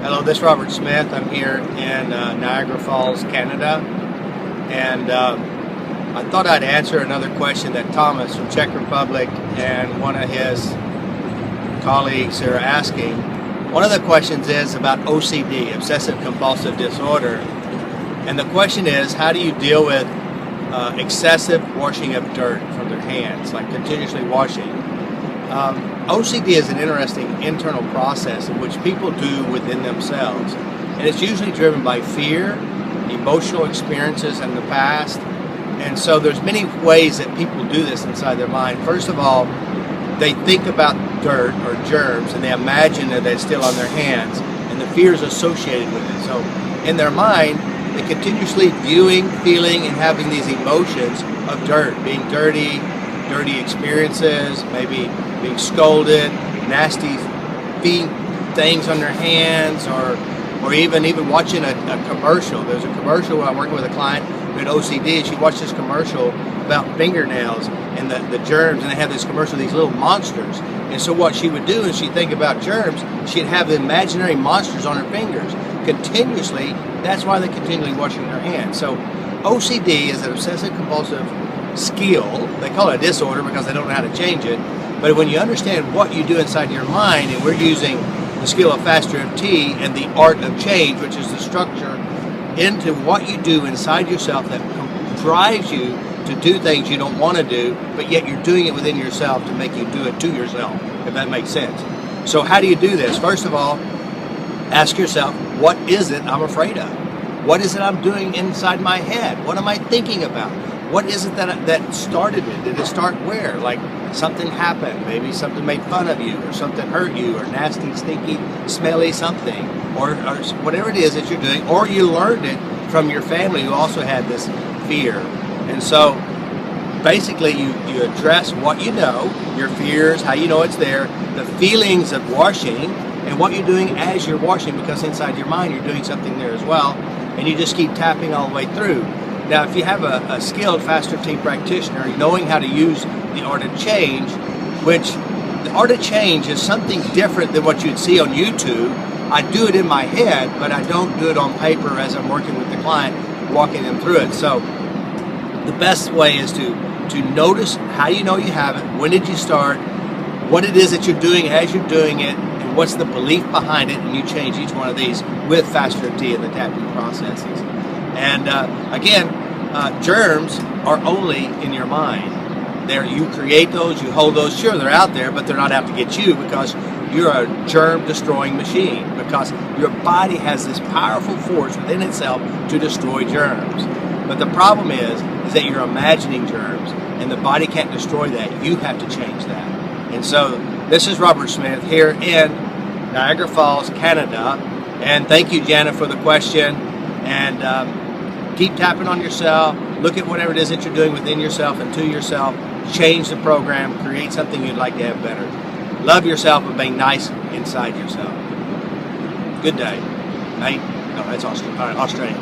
Hello, this is Robert Smith. I'm here in Niagara Falls, Canada, and I thought I'd answer another question that Thomas from Czech Republic and one of his colleagues are asking. One of the questions is about OCD, obsessive-compulsive disorder, and the question is, how do you deal with excessive washing of dirt from their hands, like continuously washing? OCD is an interesting internal process in which people do within themselves, and it's usually driven by fear, emotional experiences in the past, and so there's many ways that people do this inside their mind. First of all, they think about dirt or germs and they imagine that it's still on their hands and the fears associated with it. So in their mind, they're continuously viewing, feeling, and having these emotions of dirt, being dirty experiences, maybe being scolded, nasty things on their hands, or even watching a commercial. There's a commercial when I'm working with a client who had OCD, and she watched this commercial about fingernails and the germs, and they have this commercial, these little monsters. And so what she would do is she'd think about germs, she'd have imaginary monsters on her fingers continuously. That's why they're continually washing their hands. So OCD is an obsessive-compulsive skill. They call it a disorder because they don't know how to change it. But when you understand what you do inside your mind, and we're using the skill of FasterEFT and the art of change, which is the structure into what you do inside yourself that drives you to do things you don't want to do, but yet you're doing it within yourself to make you do it to yourself, if that makes sense. So how do you do this? First of all, ask yourself, what is it I'm afraid of? What is it I'm doing inside my head? What am I thinking about? What is it that started it? Did it start where? Like something happened, maybe something made fun of you, or something hurt you, or nasty, stinky, smelly something, or whatever it is that you're doing, or you learned it from your family who also had this fear. And so basically you address what you know, your fears, how you know it's there, the feelings of washing, and what you're doing as you're washing, because inside your mind you're doing something there as well, and you just keep tapping all the way through. Now, if you have a skilled FasterEFT practitioner, knowing how to use the art of change, which the art of change is something different than what you'd see on YouTube. I do it in my head, but I don't do it on paper as I'm working with the client, walking them through it. So the best way is to notice how you know you have it, when did you start, what it is that you're doing as you're doing it, and what's the belief behind it, and you change each one of these with FasterEFT and the tapping processes. And again, germs are only in your mind. You create those, you hold those. Sure, they're out there, but they're not out to get you, because you're a germ-destroying machine, because your body has this powerful force within itself to destroy germs. But the problem is that you're imagining germs, and the body can't destroy that. You have to change that. And so this is Robert Smith here in Niagara Falls, Canada. And thank you, Jana, for the question. And keep tapping on yourself. Look at whatever it is that you're doing within yourself and to yourself. Change the program. Create something you'd like to have better. Love yourself and be nice inside yourself. Good day. No, that's Australian.